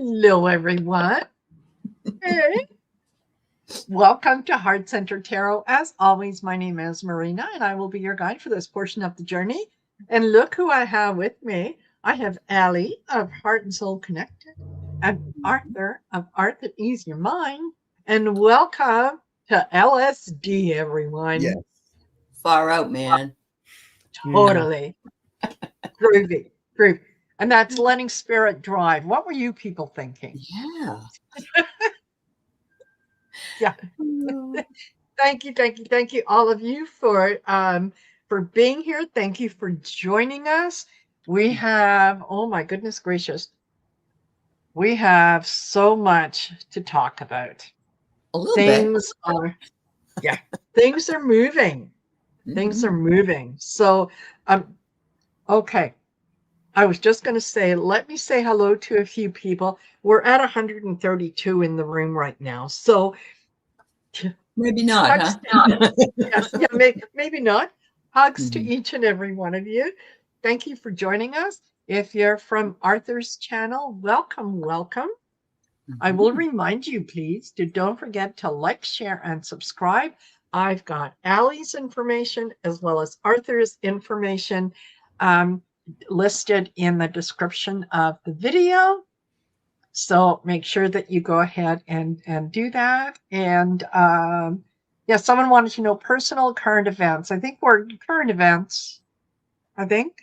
Hello, everyone. Hey. Welcome to Heart Center Tarot. As always, my name is Marina, and I will be your guide for this portion of the journey. And look who I have with me. I have Aley of Heart and Soul Connected, and Arthur of Art That Ease Your Mind. And welcome to LSD, everyone. Yes. Far out, man. Totally. Groovy. And that's letting spirit drive. What were you people thinking? Yeah. Yeah. Thank you, all of you for being here. Thank you for joining us. We have, oh my goodness gracious, we have so much to talk about. A little bit. Things are moving. Things are moving. So, okay. I was just going to say, let me say hello to a few people. We're at 132 in the room right now. So maybe not, huh? Yes, maybe not. Hugs to each and every one of you. Thank you for joining us. If you're from Arthur's channel, welcome. I will remind you, please, don't forget to like, share, and subscribe. I've got Aley's information as well as Arthur's information listed in the description of the video. So make sure that you go ahead and do that. And someone wanted to know personal current events. I think we're current events. I think.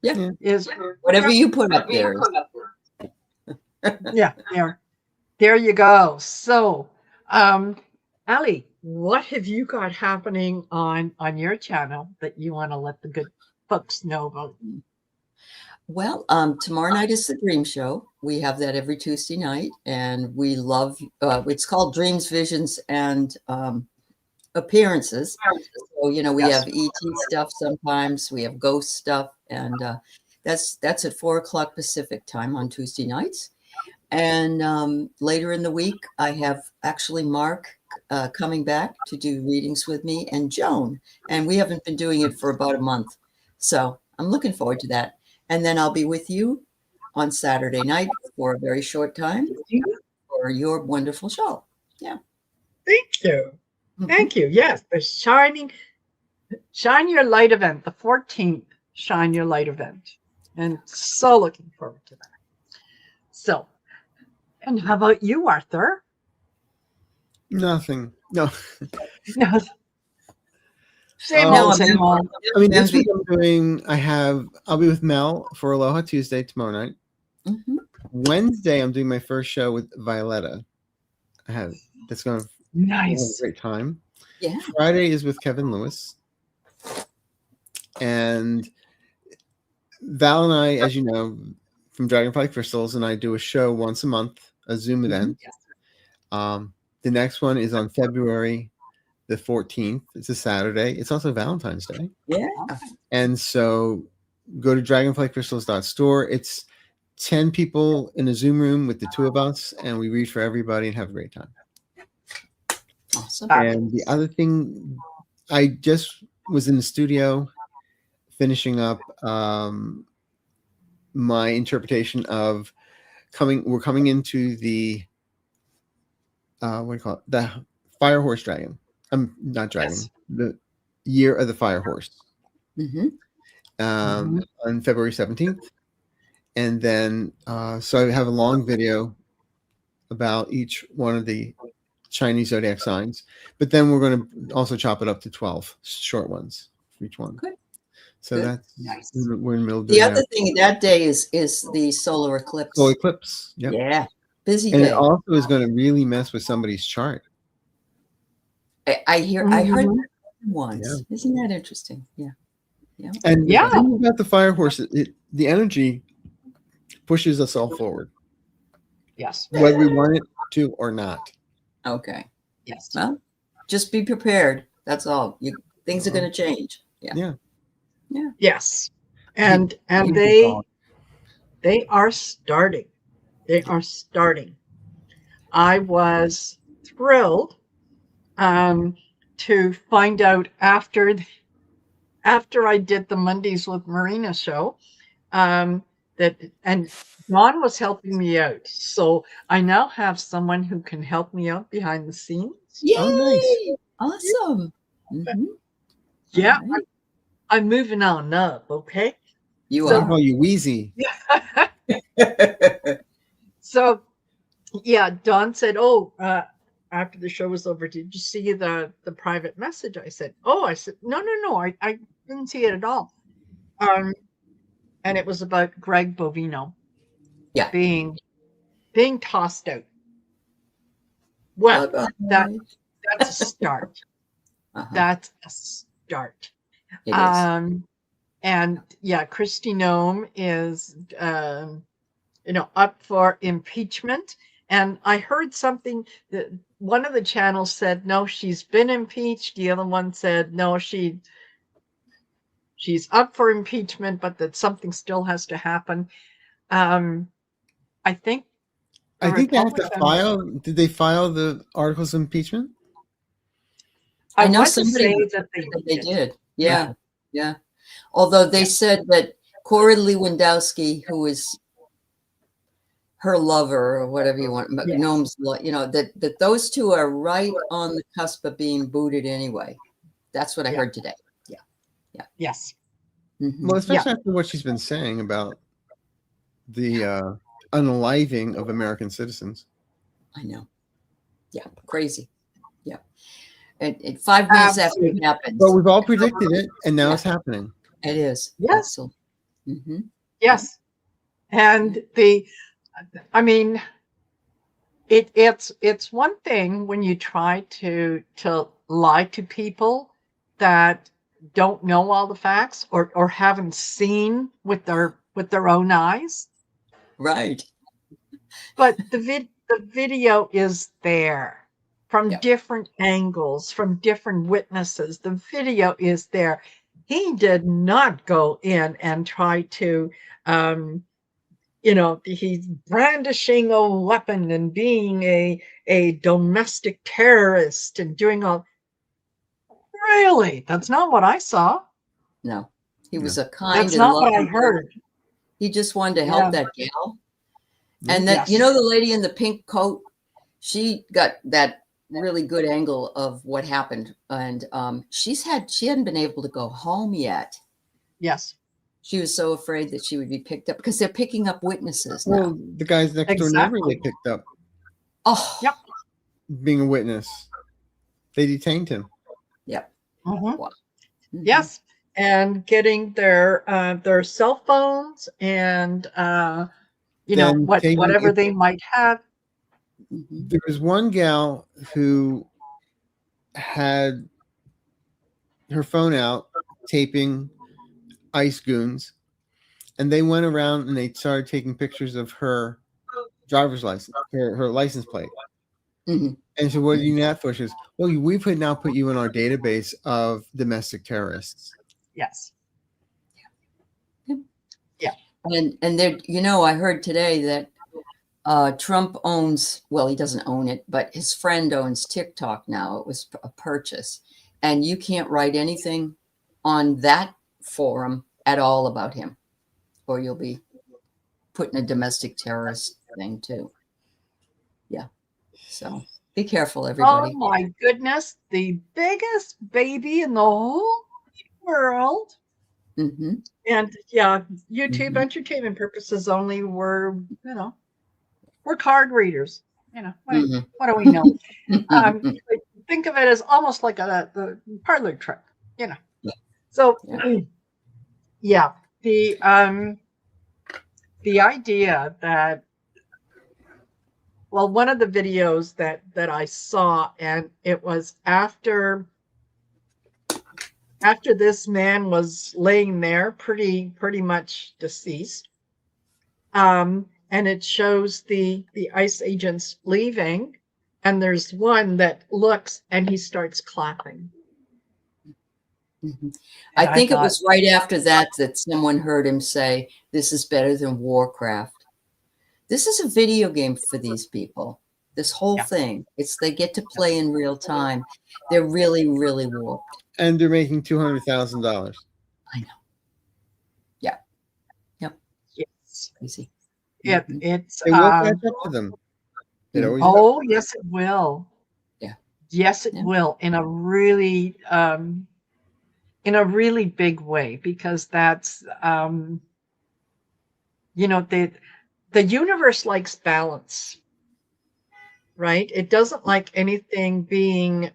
Yeah. Is whatever you put up there. Yeah, there you go. So Aley, what have you got happening on your channel that you want to let the good folks know about? Well, tomorrow night is the Dream Show. We have that every Tuesday night, and we love it's called Dreams, Visions, and Appearances. So, we have ET stuff sometimes, we have ghost stuff, and that's at 4:00 Pacific time on Tuesday nights. And later in the week, I have actually Mark coming back to do readings with me, and Joan, and we haven't been doing it for about a month. So I'm looking forward to that. And then I'll be with you on Saturday night for a very short time for your wonderful show. Yeah. Thank you. Thank you. Yes, the Shine Your Light event, the 14th Shine Your Light event. And so looking forward to that. So, and how about you, Arthur? Nothing. No. Same old. I mean, this week I'm doing, I'll be with Mel for Aloha Tuesday tomorrow night. Wednesday, I'm doing my first show with Violetta. That's going to be a great time. Yeah. Friday is with Kevin Lewis. And Val and I, as you know, from Dragonfly Crystals, and I do a show once a month, a Zoom event. The next one is on February the 14th. It's a Saturday. It's also Valentine's Day. Yeah. And so go to dragonflycrystals.store. It's 10 people in a Zoom room with the two of us, and we read for everybody and have a great time. Awesome. And the other thing, I just was in the studio finishing up my interpretation of we're coming into the what do you call it? The Fire Horse Dragon. Not dragon. Yes. The Year of the Fire Horse. On February 17th. And then, so I have a long video about each one of the Chinese zodiac signs. But then we're going to also chop it up to 12 short ones for each one. Good. So that's nice. We're in the middle of the other thing that day is the solar eclipse. Solar eclipse. Yep. Yeah. Busy and day. It also is going to really mess with somebody's chart. I heard that once. Yeah. Isn't that interesting? Yeah. And the thing about the fire horse, the energy pushes us all forward. Yes. Whether we want it to or not. Okay. Yes. Well, just be prepared. That's all. Things are going to change. Yeah. Yes. And they are starting. They are starting. I was thrilled to find out after I did the Mondays with Marina show, and Dawn was helping me out. So I now have someone who can help me out behind the scenes. Yay! Oh, nice. Awesome. Mm-hmm. Yeah, Right. I'm moving on up, okay? You What are. about you, Wheezy? So, yeah, Dawn said, "Oh, after the show was over, did you see the private message?" I said, "Oh," I said, "No, I didn't see it at all." And it was about Greg Bovino Yeah. being tossed out. Well, Bye-bye. that's a start. Uh-huh. That's a start. It is. And yeah, Kristi Noem is, up for impeachment. And I heard something that one of the channels said, no, she's been impeached. The other one said, no, she's up for impeachment, but that something still has to happen. I think I think they have to Republicans, file. Did they file the articles of impeachment? I know want to somebody say that they did. Yeah. Okay. Yeah. Although they said that Corey Lewandowski, who is her lover or whatever you want, Yes. Noam's, that those two are right on the cusp of being booted anyway. That's what I heard today. Yeah. Yeah. Yes. Mm-hmm. Well, especially after what she's been saying about the unaliving of American citizens. I know. Yeah. Crazy. Yeah. And 5 minutes after it happens. But we've all predicted it, and now it's happening. It is. Yes. Mm-hmm. Yes. And it's one thing when you try to lie to people that don't know all the facts or haven't seen with their own eyes. Right. But the video is there from different angles, from different witnesses. The video is there. He did not go in and try to he's brandishing a weapon and being a domestic terrorist and doing all. Really? That's not what I saw. No, he was a kind. That's not what I heard. He just wanted to help that gal. And that, Yes. the lady in the pink coat, she got that really good angle of what happened. And she hadn't been able to go home yet. Yes. She was so afraid that she would be picked up because they're picking up witnesses now. Well, the guy's next door neighbor they picked up. Oh, yep. Being a witness. They detained him. Yep. Mm-hmm. Wow. Mm-hmm. Yes. And getting their cell phones and whatever they might have. Mm-hmm. There was one gal who had her phone out taping ICE goons, and they went around and they started taking pictures of her driver's license, her license plate. Mm-hmm. And so, what do you need that for? She goes, well, we now put you in our database of domestic terrorists. Yes. Yeah. And there, I heard today that Trump owns, well, he doesn't own it, but his friend owns TikTok now. It was a purchase. And you can't write anything on that forum at all about him, or you'll be put in a domestic terrorist thing too. Yeah. So be careful, everybody. Oh my goodness. The biggest baby in the whole world. Mm-hmm. And YouTube entertainment purposes only. We're card readers. What do we know? Think of it as almost like the parlor trick. So the idea that, well, one of the videos that I saw, and it was after this man was laying there pretty much deceased, and it shows the ICE agents leaving, and there's one that looks and he starts clapping. Mm-hmm. I think it was right after that someone heard him say, "This is better than Warcraft." This is a video game for these people. This whole thing, they get to play in real time. They're really, really warped. And they're making $200,000. I know. Yeah. Yep. Yes. Crazy. It's It will catch up to them. It always does. oh yes, it will. Yeah. Yes, it will in a really big way, because that's the universe likes balance, right? It doesn't like anything being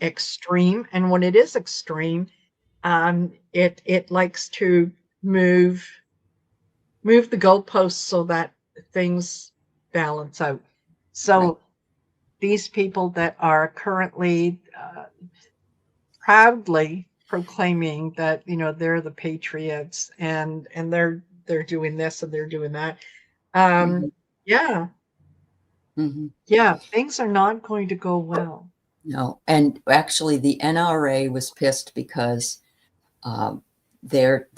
extreme, and when it is extreme, it likes to move the goalposts so that things balance out. So these people that are currently proudly proclaiming that they're the patriots, and they're doing this and they're doing that, yeah, things are not going to go well. No, and actually, the NRA was pissed because they're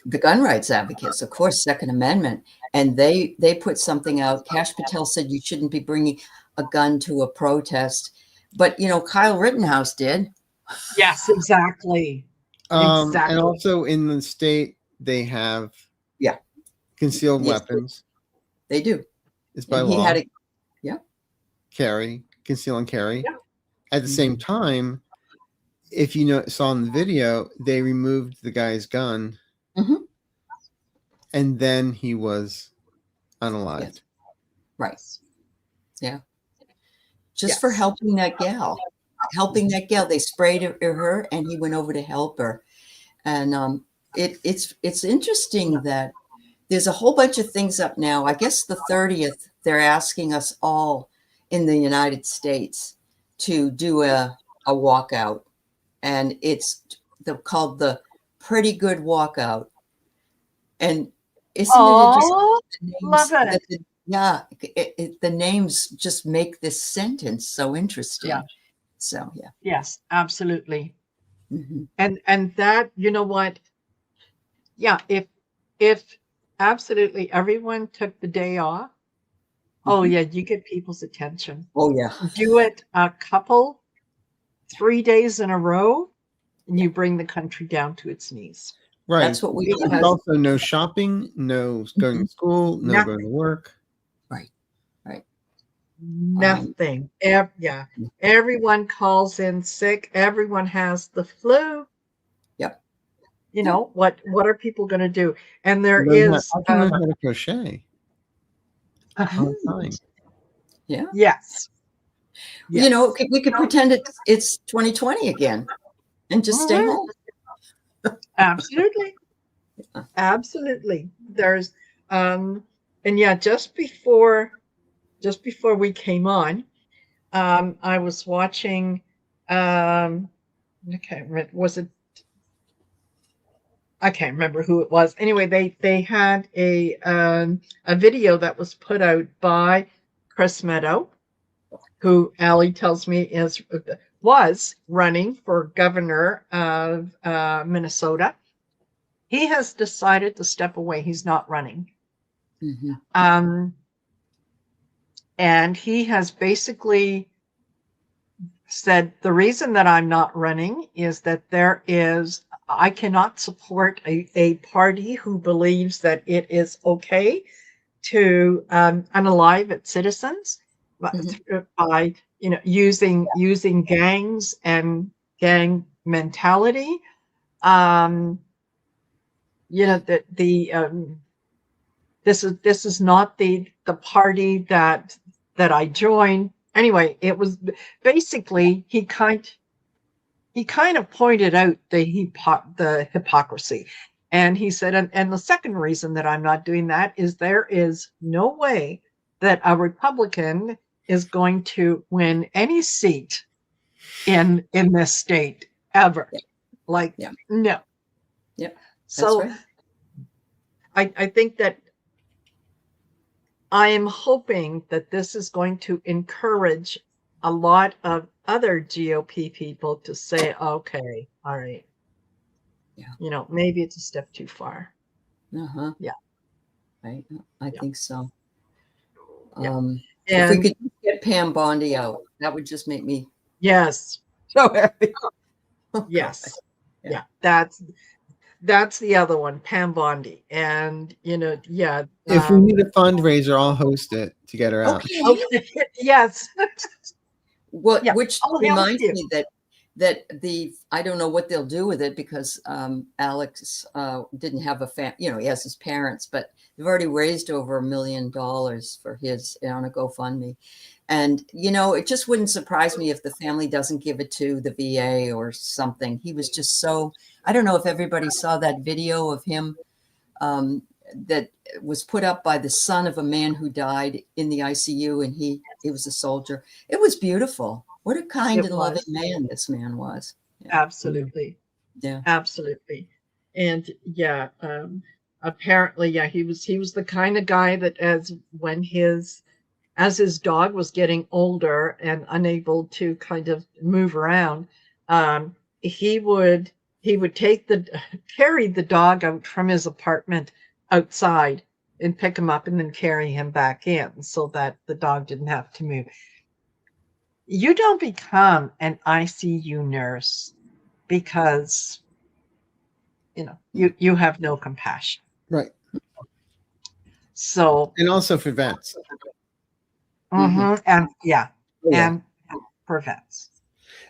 the gun rights advocates, of course, Second Amendment, and they put something out. Cash Patel said you shouldn't be bringing a gun to a protest, but Kyle Rittenhouse did. Yes, exactly. Exactly. And also in the state, they have concealed weapons. They do. It's by and law. He had conceal and carry. Yeah. At the same time, if you saw in the video, they removed the guy's gun, and then he was unalived. Yes. Right. Yeah. Just for helping that gal. They sprayed her, and he went over to help her. And it's interesting that there's a whole bunch of things up now. I guess the 30th, they're asking us all in the United States to do a walkout, and it's called the Pretty Good Walkout. And isn't it interesting? Love it. The names just make this sentence so interesting. Yeah. So yes, absolutely. And that, you know what? Yeah, if absolutely everyone took the day off, you get people's attention. Oh yeah. Do it 3 days in a row, and you bring the country down to its knees. Right. That's what we There's also no shopping, no going to school, no going to work. Right. Nothing. Everyone calls in sick. Everyone has the flu. Yep. What are people going to do? And there I is can learn how to crochet. All the time. Yeah. Yes. We could pretend it's 2020 again and just stay home. Absolutely. Absolutely. There's just before we came on, I was watching I can't remember who it was. Anyway, they had a video that was put out by Chris Meadow, who Aley tells me was running for governor of Minnesota. He has decided to step away. He's not running. And he has basically said, the reason that I'm not running is that I cannot support a party who believes that it is okay to unalive its citizens by using gangs and gang mentality. This is not the party that I joined. Anyway, it was basically he kind of pointed out the hypocrisy, and he said, and the second reason that I'm not doing that is there is no way that a Republican is going to win any seat in this state ever. No. Yep. So right. I think that I am hoping that this is going to encourage a lot of other GOP people to say, okay, all right. Yeah. Maybe it's a step too far. Yeah. Right. I think so. Yeah. If we could get Pam Bondi out, that would just make me so happy. Yes. Yeah. that's the other one, Pam Bondi. And, yeah. If we need a fundraiser, I'll host it to get her out. Okay. Okay. Yes. Yeah, Which I'll help reminds you. me that I don't know what they'll do with it, because Alex didn't have a he has his parents, but they've already raised over $1 million for his on a GoFundMe. And, it just wouldn't surprise me if the family doesn't give it to the VA or something. He was just so, I don't know if everybody saw that video of him that was put up by the son of a man who died in the ICU, and he was a soldier. It was beautiful. What a kind and loving man this man was. Yeah. Absolutely. Yeah. Absolutely. And yeah, apparently, yeah, he was the kind of guy that as his dog was getting older and unable to kind of move around, he would carry the dog out from his apartment outside and pick him up and then carry him back in so that the dog didn't have to move. You don't become an ICU nurse because you have no compassion. Right. So, and also for vets. And and for vets.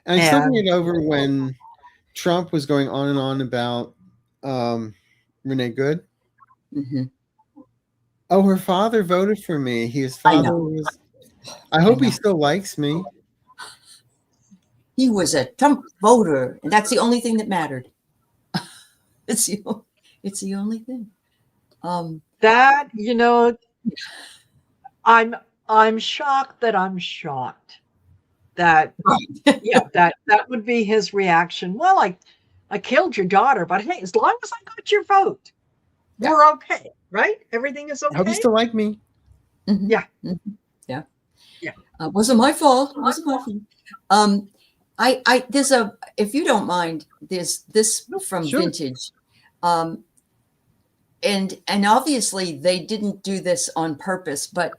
And I still bring it over when Trump was going on and on about Renee Good. Mm-hmm. Oh, her father voted for me. His father was. I hope he still likes me. He was a Trump voter, and that's the only thing that mattered. It's the only thing. That I'm shocked that I'm shocked that that would be his reaction. Well, I killed your daughter, but hey, as long as I got your vote, we're okay, right? Everything is okay. I hope you still like me. Mm-hmm. Yeah. Mm-hmm. Yeah. Wasn't my fault. Wasn't my fault. There's if you don't mind, there's this from Vintage. And obviously they didn't do this on purpose, but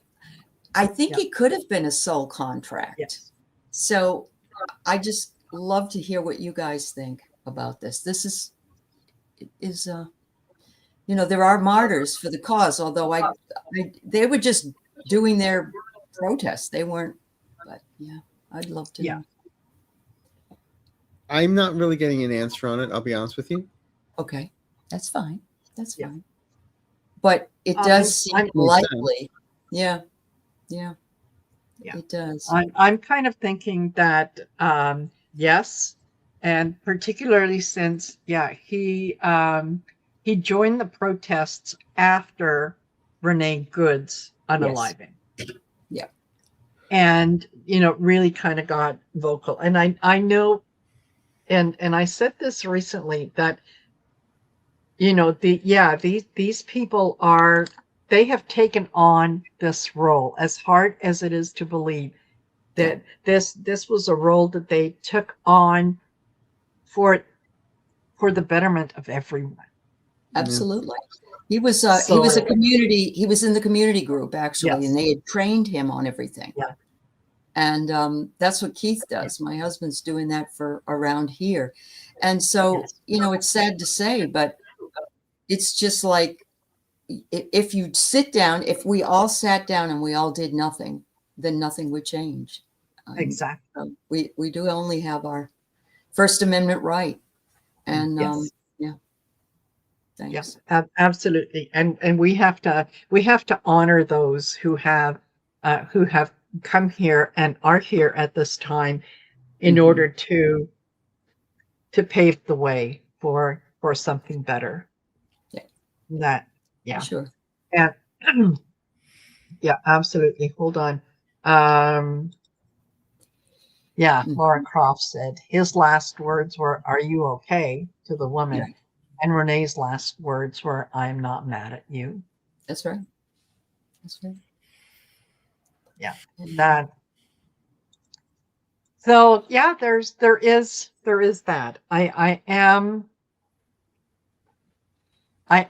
I think it could have been a sole contract. Yes. So I just love to hear what you guys think about this. This is there are martyrs for the cause, although they were just doing their protests. They weren't, but yeah, I'd love to know. I'm not really getting an answer on it. I'll be honest with you. Okay. That's fine. That's fine. But it does seem likely. Yeah. Yeah. Yeah. It does. I'm kind of thinking that, yes. And particularly since, he joined the protests after Renee Good's unaliving. Yes. Yeah. And, really kind of got vocal. And I know, and I said this recently that, these people they have taken on this role, as hard as it is to believe that this was a role that they took on for the betterment of everyone. Absolutely. He was in the community group actually, and they had trained him on everything. Yeah. And that's what Keith does. My husband's doing that for around here. And so, it's sad to say, but it's just like, if you sit down, if we all sat down and we all did nothing, then nothing would change. Exactly. We do only have our First Amendment right. And thanks. Yes, absolutely. And we have to honor those who have come here and are here at this time in order to pave the way for something better. Sure. And absolutely. Hold on. Laura Croft said his last words were, "Are you okay?" to the woman. Right. And Renee's last words were, "I'm not mad at you." That's right. That's right. Yeah. That. So there is that. I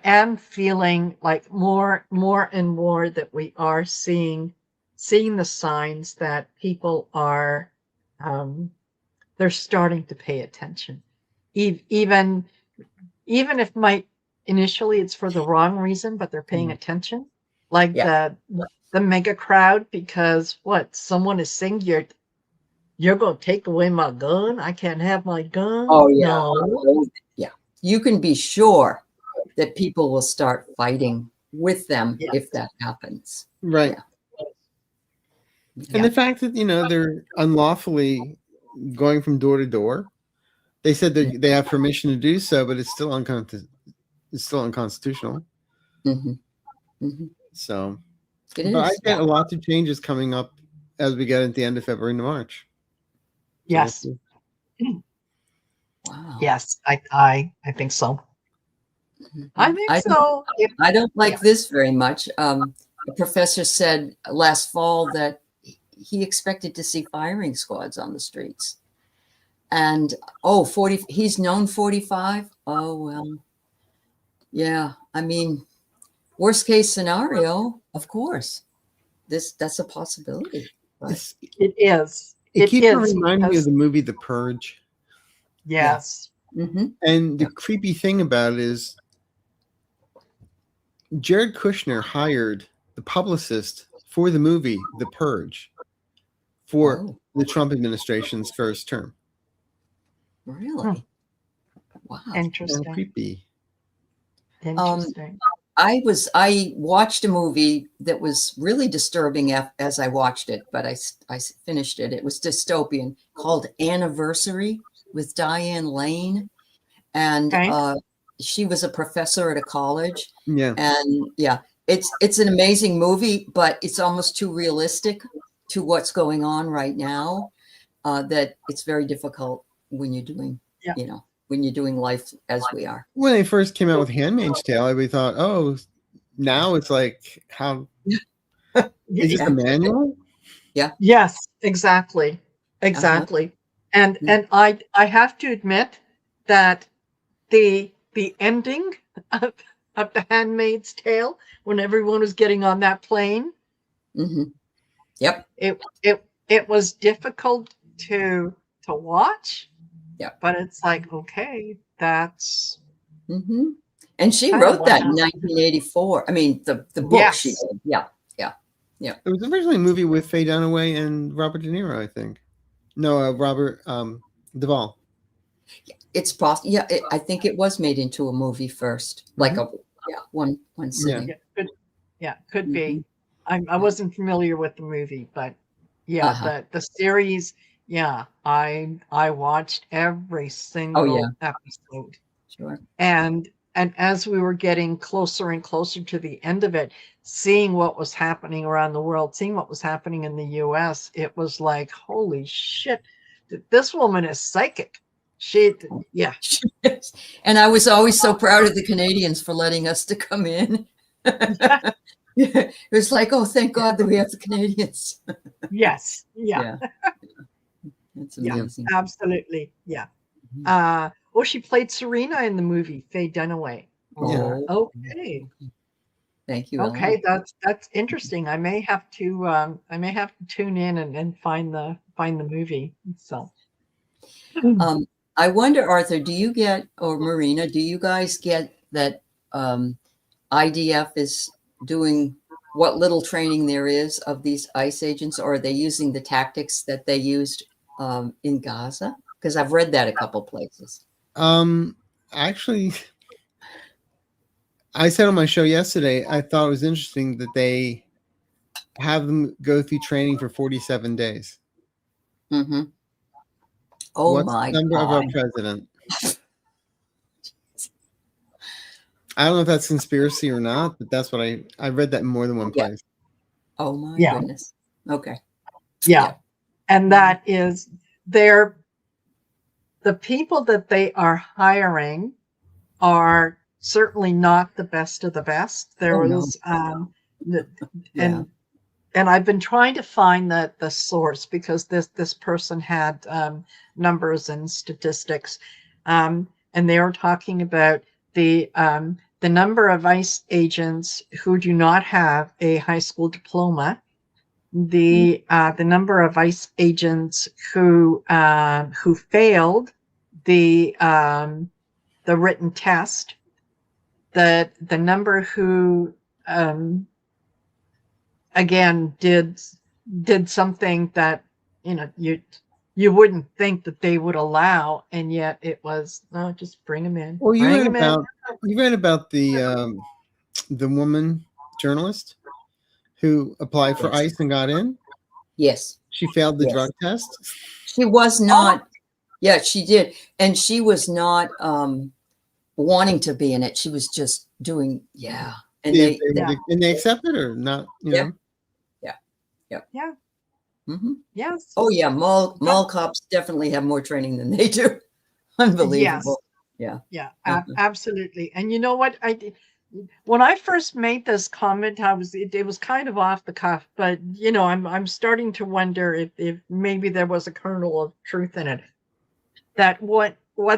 am feeling like more and more that we are seeing the signs that people are they're starting to pay attention. Even even if initially it's for the wrong reason, but they're paying attention, like the mega crowd, because someone is saying you're going to take away my gun. I can't have my gun. Oh yeah. No. Yeah. You can be sure that people will start fighting with them if that happens. Right. And the fact that, they're unlawfully going from door to door, they said that they have permission to do so, but it's still unconstitutional. So, I get a lot of changes coming up as we get at the end of February to March. Yes. Wow. Yes, I think so. I think so. I don't like this very much. The professor said last fall that he expected to see firing squads on the streets. And 40, he's known 45. Oh, well, yeah. I mean, worst case scenario, of course, that's a possibility. But it is. It keeps reminding me of the movie The Purge. Yes. And the creepy thing about it is Jared Kushner hired the publicist for the movie The Purge for the Trump administration's first term. Really? Wow. Interesting. And creepy. Interesting. I watched a movie that was really disturbing as I watched it, but I finished it. It was dystopian, called Anniversary, with Diane Lane. And she was a professor at a college. Yeah. And it's an amazing movie, but it's almost too realistic to what's going on right now, that it's very difficult when you're doing, when you're doing life as we are. When they first came out with Handmaid's Tale, we thought, now it's like, how is this a manual? Yeah. Yes, exactly. And I have to admit that the ending of The Handmaid's Tale, when everyone was getting on that plane, it was difficult to watch. Yeah, but it's like, okay, that's. And she wrote that in 1984. I mean, the book she did. Yeah. It was originally a movie with Faye Dunaway and Robert De Niro, I think. No, Robert Duvall. It's possible. Yeah, I think it was made into a movie first, like one scene. Could be. I wasn't familiar with the movie, but the series. Yeah, I watched every single episode. Sure. And as we were getting closer and closer to the end of it, seeing what was happening around the world, seeing what was happening in the US, it was like, holy shit, this woman is psychic. And I was always so proud of the Canadians for letting us to come in. It was like, oh, thank God that we have the Canadians. Yes. Yeah. That's amazing. Yeah, absolutely. Yeah. She played Serena in the movie, Faye Dunaway. Okay. Thank you. Okay, that's interesting. I may have to tune in and find the movie. So I wonder, Arthur, do you get, or Marina, do you guys get that IDF is doing what little training there is of these ICE agents, or are they using the tactics that they used in Gaza? Because I've read that a couple places. Actually, I said on my show yesterday, I thought it was interesting that they have them go through training for 47 days. Oh, what's my the number God. of our president? I don't know if that's conspiracy or not, but that's what I read that in more than one place. Oh my goodness. Okay. Yeah. And that is the people that they are hiring are certainly not the best of the best. There was and I've been trying to find the source, because this person had numbers and statistics, and they were talking about the number of ICE agents who do not have a high school diploma, the number of ICE agents who failed the the written test, the number who again did something that you wouldn't think that they would allow, and yet it was, no, just bring them in. Well, Bring them in. you read about the woman journalist who applied for ICE and got in. Yes. She failed the drug test. She was not. Yeah, she did. And she was not wanting to be in it. She was just doing, And they accepted her, not, you know. Yeah. Mm-hmm. Yes. Oh, yeah. Mall cops definitely have more training than they do. Unbelievable. Yes. Yeah. Absolutely. And you know what? When I first made this comment, it was kind of off the cuff, but I'm starting to wonder if maybe there was a kernel of truth in it. That what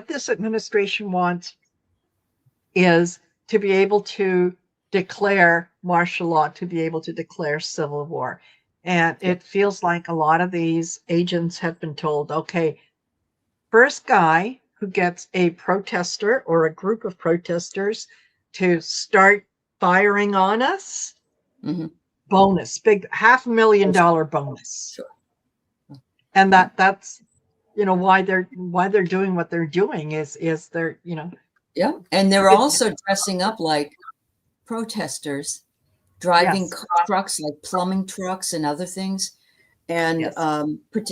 this administration wants is to be able to declare martial law, to be able to declare civil war. And it feels like a lot of these agents have been told, okay, first guy who gets a protester or a group of protesters to start firing on us, bonus, big $500,000 bonus. Sure. And that's why they're doing what they're doing is they're Yeah, and they're also dressing up like protesters, driving trucks like plumbing trucks and other things, and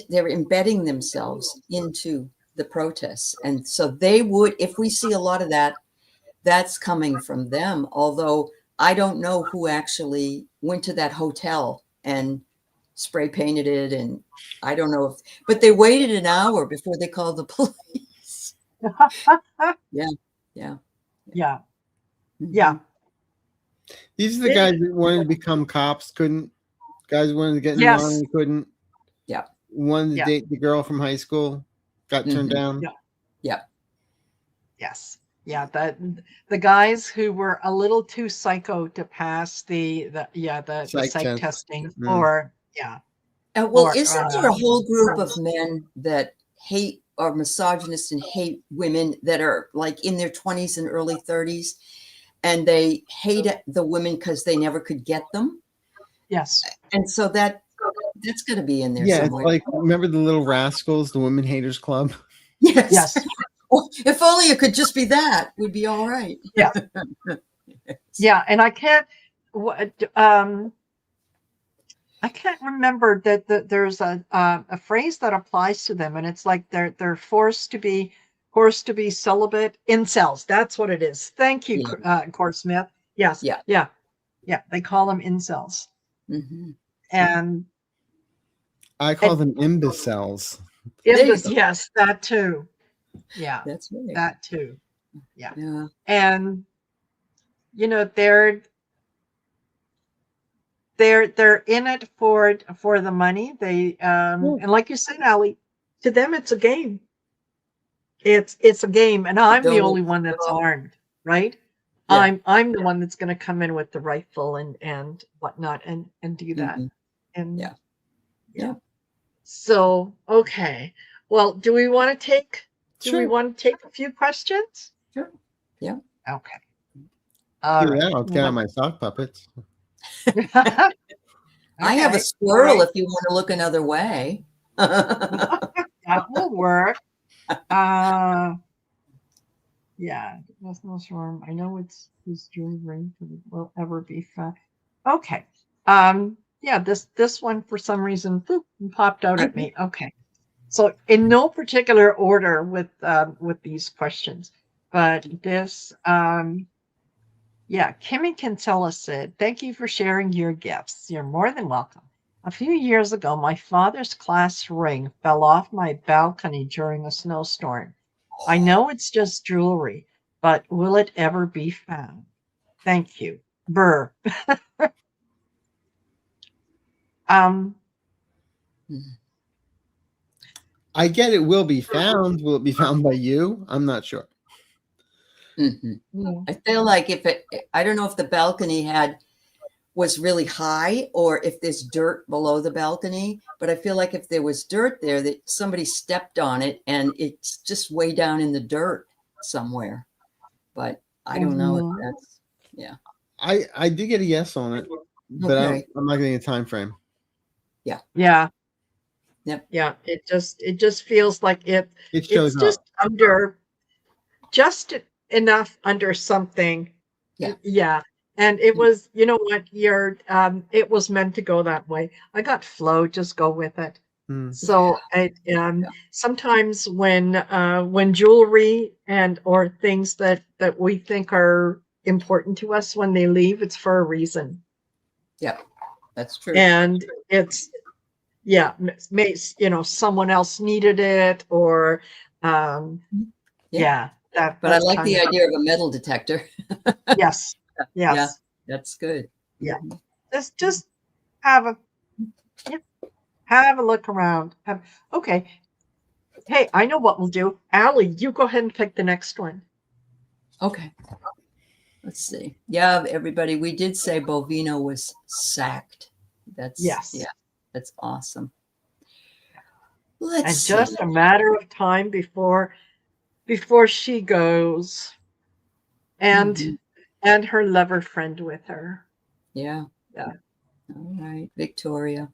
they're embedding themselves into the protests. And so they would, if we see a lot of that, that's coming from them. Although I don't know who actually went to that hotel and spray painted it, and I don't know but they waited an hour before they called the police. Yeah. These are the guys that wanted to become cops, couldn't. Guys wanted to get in the army, couldn't. Yeah. Wanted to date the girl from high school, got turned down. Yeah. Yes. Yeah. The guys who were a little too psycho to pass the psych testing for well, isn't there a whole group of men that hate or misogynist and hate women that are like in their 20s and early 30s, and they hate the women because they never could get them? Yes. And so that's going to be in there somewhere. It's like, remember the Little Rascals, the Women Haters Club? Yes. Well, if only it could just be that, we'd be all right. Yeah. Yeah, and I can't remember that there's a phrase that applies to them, and it's like they're forced to be celibate, incels. That's what it is. Thank you, Court Smith. Yes. Yeah. They call them incels. And I call them imbeciles. Yes, that too. Yeah, that's right. That too. Yeah. And they're in it for the money. They and like you said, Aley, to them it's a game. It's a game, and I'm the only one that's armed, right? Yeah. I'm the one that's going to come in with the rifle and whatnot and do that. And yeah. So okay. Well, do we want to take a few questions? Sure. Yeah. Okay. All right. I'll get out my sock puppets. I have a squirrel if you want to look another way. That will work. Yeah, that's no storm. I know it's his jewelry will ever be found. Okay. Yeah, this one for some reason popped out at me. Okay. So in no particular order with these questions, but this Kimmy Kinsella said, "Thank you for sharing your gifts. You're more than welcome. A few years ago, my father's class ring fell off my balcony during a snowstorm. I know it's just jewelry, but will it ever be found? Thank you. Burr." I get it will be found. Will it be found by you? I'm not sure. I feel like I don't know if the balcony was really high or if there's dirt below the balcony, but I feel like if there was dirt there, that somebody stepped on it and it's just way down in the dirt somewhere. but I don't know if Mhm. that's, yeah. I did get a yes on it, but Okay. I'm not getting a time frame. Yeah. Yeah. Yep. Yeah. It just feels like It it's shows just up. under just enough under something. Yeah. Yeah. And it was, you know what, it was meant to go that way. I got flow, just go with it. Mm. So Yeah. sometimes when jewelry or things that we think are important to us, when they leave, it's for a reason. Yeah. That's true. And it's, yeah, someone else needed it, or um, Yeah. yeah, But I that's like kind the of, idea of a metal detector. yes, Yeah. yes, That's good. yeah. Mhm. Just have a yeah, have a look around. Okay. Hey, I know what we'll do. Allie, you go ahead and pick the next one. Okay. Let's see. Yeah, everybody, we did say Bovino was sacked. That's, Yes. yeah, that's awesome. And Let's see. just a matter of time before she goes, and Mhm. and her lover friend with her. Yeah. Yeah. All right. Victoria.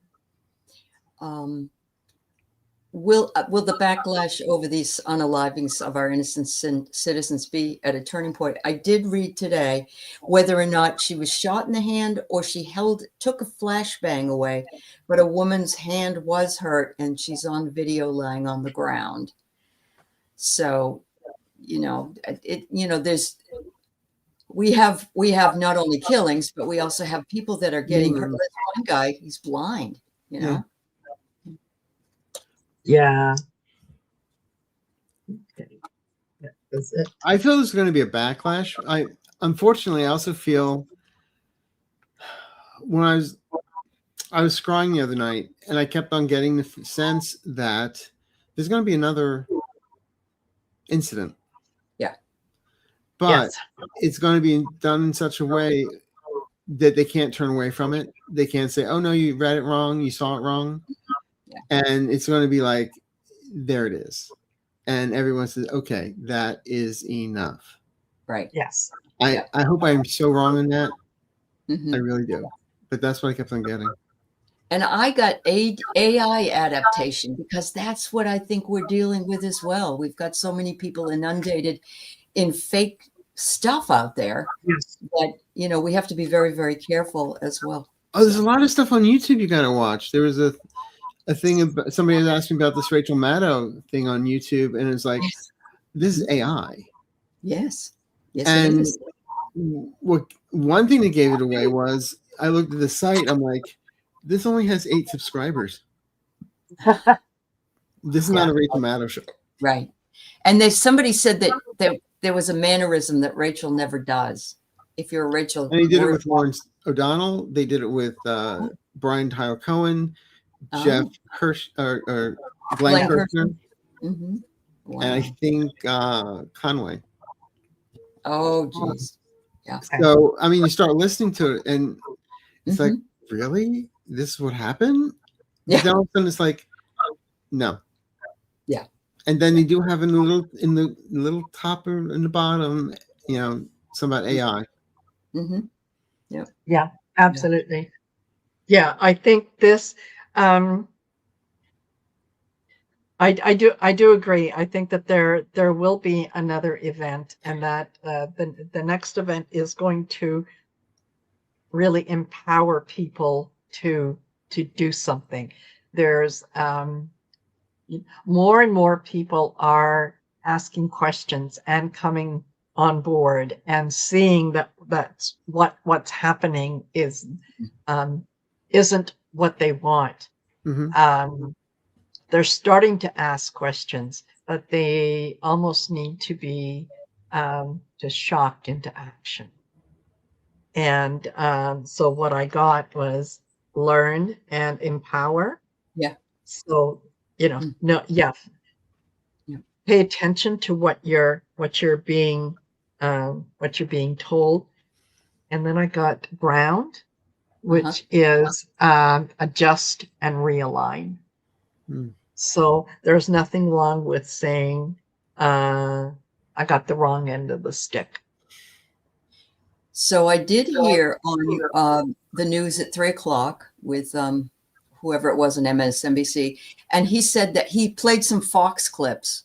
Will the backlash over these unalivings of our innocent citizens be at a turning point? I did read today whether or not she was shot in the hand or she took a flashbang away, but a woman's hand was hurt and she's on video lying on the ground. So, we have not only killings, but we also have people that are getting hurt. This one guy, he's blind, you know? Yeah. Okay. Yeah, that's it. I feel there's going to be a backlash. Unfortunately, I also feel when I was scrying the other night, and I kept on getting the sense that there's going to be another incident. Yeah. But Yes. it's going to be done in such a way that they can't turn away from it. They can't say, "Oh no, you read it wrong, you saw it wrong," and it's going to be like, "There it is," and everyone says, "Okay, that is enough." Right. Yes. I hope I'm so wrong in that. Mhm. I really do, but that's what I kept on getting. And I got AI adaptation because that's what I think we're dealing with as well. We've got so many people inundated in fake stuff out there Yes. that, we have to be very, very careful as well. Oh, there's a lot of stuff on YouTube you got to watch. There was a thing about, somebody was asking about this Rachel Maddow thing on YouTube, and it's like, Yes. this is AI. Yes. Yes, And it is. one thing that gave it away was I looked at the site. I'm like, this only has 8 subscribers. This is not a Rachel Maddow show. Right. And somebody said that there was a mannerism that Rachel never does. If you're a Rachel. And he did it with Lawrence O'Donnell. They did it with Brian Tyler Cohen, Jeff Hirsch, or Glenn Kirshner. Mm-hmm. Wow. And I think Conway. Oh, geez. Yeah. So, I mean, you start listening to it, and it's like, really? This is what happened? Yeah. Then all of a sudden, it's like, no. Yeah. And then they do have in the little top or in the bottom, some about AI. Mm-hmm. Yeah. Yeah, absolutely. Yeah, I think this. I do agree. I think that there will be another event, and that the next event is going to really empower people to do something. There's more and more people are asking questions and coming on board and seeing that's what's happening isn't what they want. Mm-hmm. They're starting to ask questions, but they almost need to be just shocked into action. And so what I got was learn and empower. Yeah. So, no, yeah. Pay attention to what you're being told. And then I got ground, which is adjust and realign. So there's nothing wrong with saying, I got the wrong end of the stick. So I did hear on the news at 3:00 with whoever it was on MSNBC, and he said that he played some Fox clips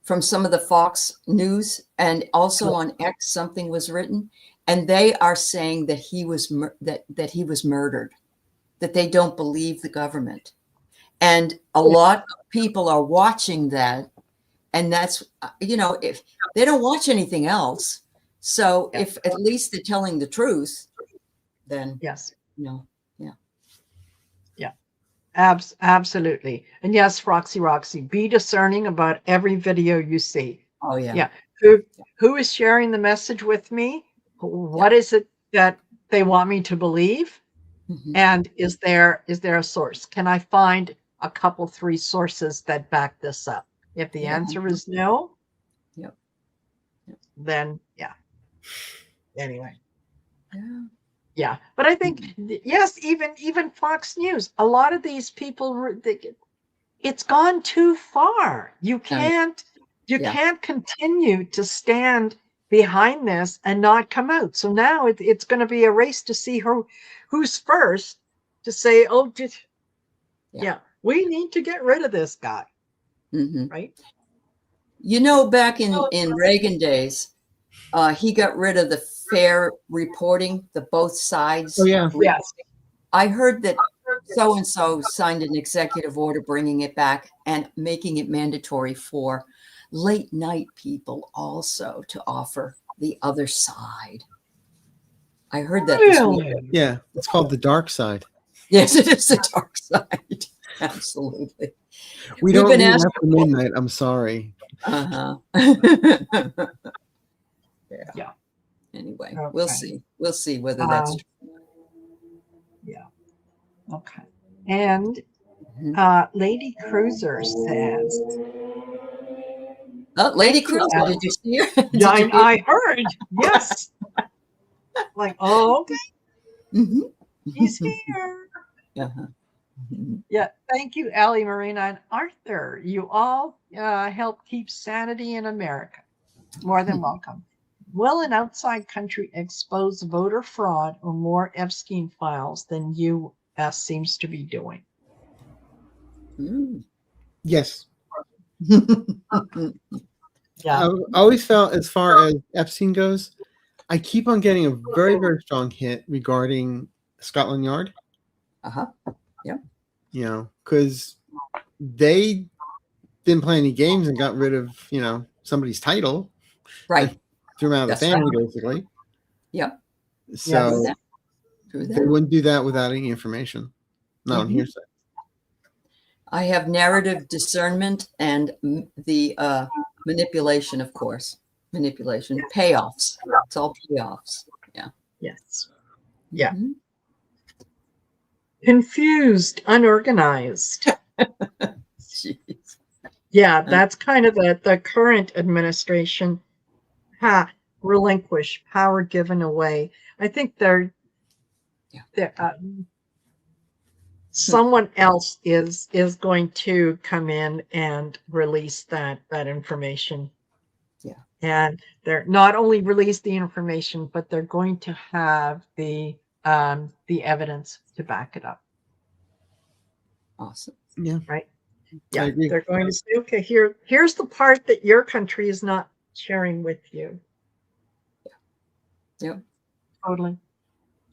from some of the Fox News, and also on X something was written, and they are saying that he was that he was murdered, that they don't believe the government, and a lot of people are watching that, and that's if they don't watch anything else, so if at least they're telling the truth, then Yes. yeah. Absolutely. And yes, Roxy, be discerning about every video you see. Oh yeah. Yeah. Who is sharing the message with me? What is it that they want me to believe? Mm-hmm. And is there a source? Can I find a couple, 3 sources that back this up? If the answer is no, then anyway. Yeah, but I think yes, even Fox News, a lot of these people, it's gone too far. You can't continue to stand behind this and not come out. So now it's going to be a race to see who's first to say, oh, we need to get rid of this guy, right? Back in Reagan days, he got rid of the fair reporting, the both sides. Oh yeah. Yes. I heard that so-and-so signed an executive order bringing it back and making it mandatory for late night people also to offer the other side. I heard that this week. Yeah, it's called the dark side. Yes, it is the dark side. Absolutely. We don't meet after midnight. I'm sorry. Yeah. Anyway, Okay. We'll see whether that's true. Yeah. Okay. And Lady Cruiser says, oh, Lady Cruiser, did you see her? I heard. Yes. Like, oh, okay. He's here. Yeah. Thank you, Aley, Marina, and Arthur. You all help keep sanity in America. More than welcome. Will an outside country expose voter fraud or more Epstein files than U.S. seems to be doing? Yes. Yeah. I always felt, as far as Epstein goes, I keep on getting a very, very strong hit regarding Scotland Yard. Yeah. Because they didn't play any games and got rid of, somebody's title. Right. Threw him out of the family, basically. Yeah. So they wouldn't do that without any information. Not on hearsay. I have narrative discernment and the manipulation, of course. Manipulation. Payoffs. It's all payoffs. Yeah. Yes. Yeah. Confused, unorganized. Jeez. Yeah, that's kind of the current administration. Relinquish, power given away. I think someone else is going to come in and release that information. Yeah. And they're not only release the information, but they're going to have the evidence to back it up. Awesome. Yeah. Right. Yeah. They're going to say, okay, here's the part that your country is not sharing with you. Yeah. Totally.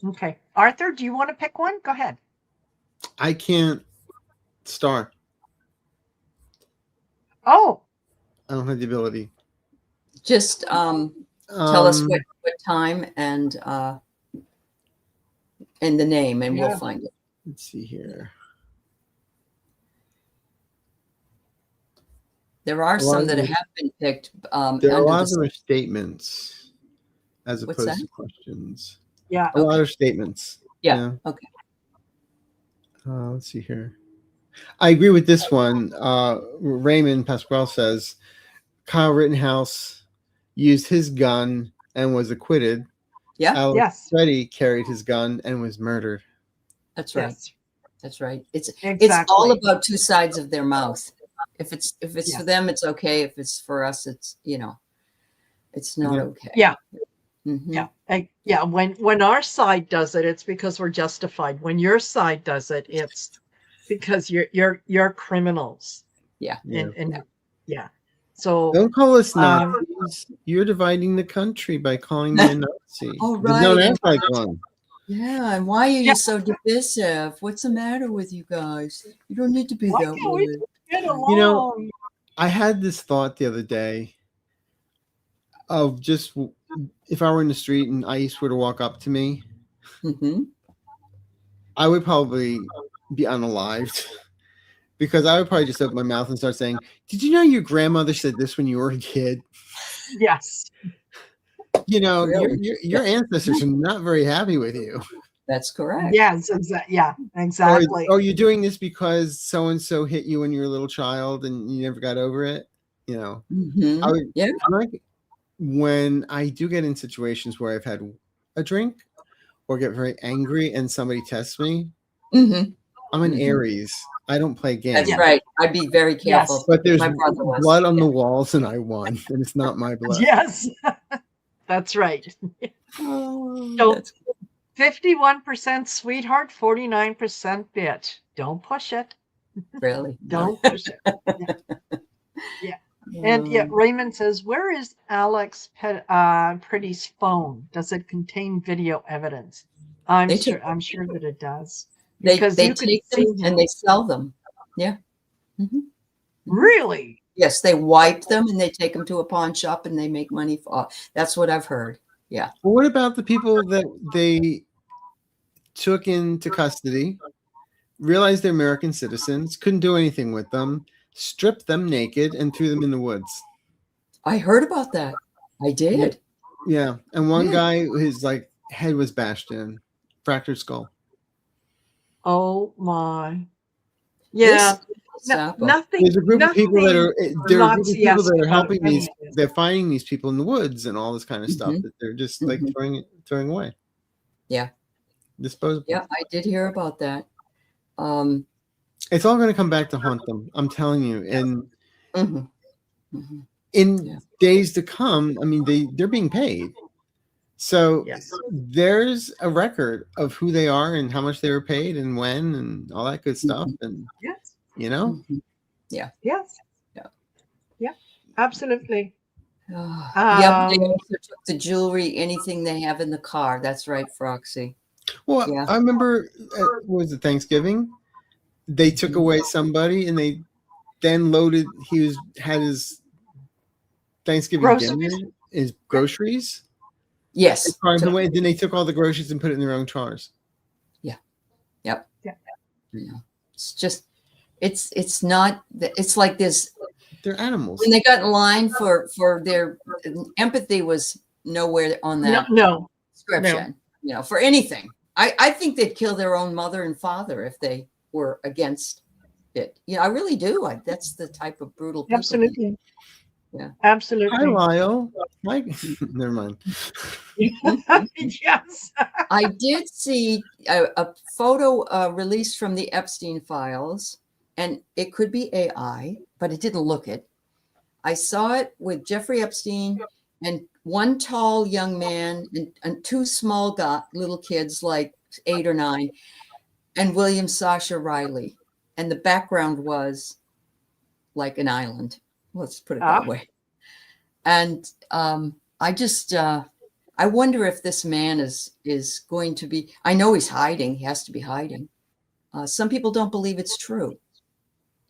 Okay. Arthur, do you want to pick one? Go ahead. I can't start. Oh. I don't have the ability. Just tell us what time and the name, and we'll find it. Let's see here. There are some that have been picked. There are a lot of them are statements as opposed to questions. Yeah. A lot of statements. Yeah. Okay. Let's see here. I agree with this one. Raymond Pasquale says Kyle Rittenhouse used his gun and was acquitted. Yeah. Alex Reddy carried his gun and was murdered. That's right. Yes. That's right. It's Exactly. all about two sides of their mouth. If it's for them, it's okay. If it's for us, it's it's not okay. Yeah. Mm-hmm. Yeah. When our side does it, it's because we're justified. When your side does it, it's because you're criminals. Yeah. And yeah. So Don't call us um, Nazis. You're dividing the country by calling me a Nazi. Oh, But right. don't And act like one. yeah, and why are Yeah. you so divisive? What's the matter with you guys? You don't need to be why that can't we way. just get You know, along? I had this thought the other day of just if I were in the street and ICE were to walk up to me, Mm-hmm. I would probably be unalived because I would probably just open my mouth and start saying, "Did you know your grandmother said this when you were a kid?" Yes. You know, Really? your ancestors are not very happy with you. That's correct. Yes. Yeah. Exactly. Or you're doing this because so and so hit you when you were a little child and you never got over it. You know, Mm-hmm. I would, Yeah. like when I do get in situations where I've had a drink or get very angry and somebody tests me. Mm-hmm. I'm an Mhm. Aries. I don't play games. That's right. I'd be very careful. Yes. But there's My brother was. blood on the walls and I won, and it's not my blood. Yes. That's right. Oh, So that's 51% sweetheart, 49% bitch. Don't push it. really. Don't push it. Yeah. And yet Raymond says, where is Alex Pretty's phone? Does it contain video evidence? I'm sure that it does. They Because you could take them see and they sell them. Yeah. Mm-hmm. Really? Yes, they wipe them and they take them to a pawn shop and they make money for. That's what I've heard. Yeah. Well, what about the people that they took into custody, realized they're American citizens, couldn't do anything with them, stripped them naked, and threw them in the woods? I heard about that. I did. Yeah, and one guy, his head was bashed in, fractured skull. Oh my. Yeah. Nothing. There's a group of people that are helping these. They're finding these people in the woods and all this kind of stuff that they're just throwing away. Yeah. Disposable. Yeah, I did hear about that. It's all going to come back to haunt them. I'm telling you. And in days to come, I mean, they're being paid. So there's a record of who they are and how much they were paid and when and all that good stuff. And you know, yeah, absolutely. They also took the jewelry, anything they have in the car. That's right, Froxy. Well, I remember was it Thanksgiving? They took away somebody and they then loaded. Had his Thanksgiving dinner, his groceries. Yes. Away. Then they took all the groceries and put it in their own cars. Yeah. Yep. Yeah. It's just, it's not, it's like this. They're animals. When they got in line for their empathy was nowhere on that description, you know, for anything. I think they'd kill their own mother and father if they were against it. You know, I really do. That's the type of brutal people. Absolutely. Yeah. Absolutely. Hi, Lyle. Never mind. Yes. I did see a photo released from the Epstein files, and it could be AI, but it didn't look it. I saw it with Jeffrey Epstein and one tall young man and two small little kids, like 8 or 9, and William Sasha Riley. And the background was like an island. Let's put it that way. And I just, I wonder if this man is going to be, I know he's hiding. He has to be hiding. Some people don't believe it's true.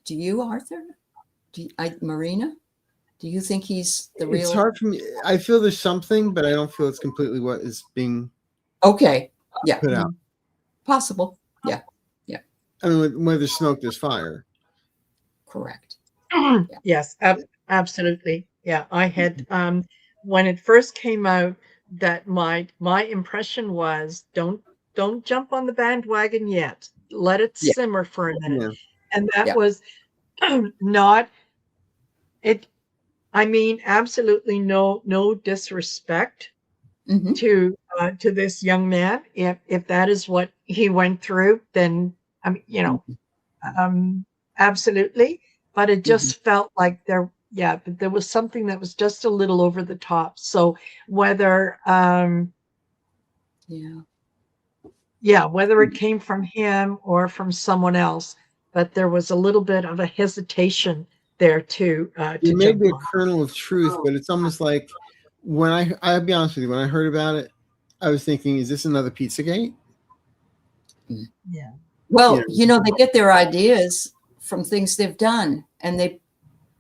Do you, Arthur? Marina? Do you think he's the real? It's hard for me. I feel there's something, but I don't feel it's completely what is being put out. Possible. Yeah. Yeah. I mean, where there's smoke, there's fire. Correct. Yes, absolutely. Yeah, I had when it first came out that my impression was don't jump on the bandwagon yet. Let it simmer for a minute. And that was not it. I mean, absolutely no disrespect to this young man. If that is what he went through, then I mean, you know, absolutely. But it just felt like there Yeah, but there was something that was just a little over the top. So whether whether it came from him or from someone else, but there was a little bit of a hesitation there to There may jump be a on. kernel of truth, but it's almost like when I'll be honest with you, when I heard about it, I was thinking, is this another Pizzagate? Yeah. Well, they get their ideas from things they've done, and they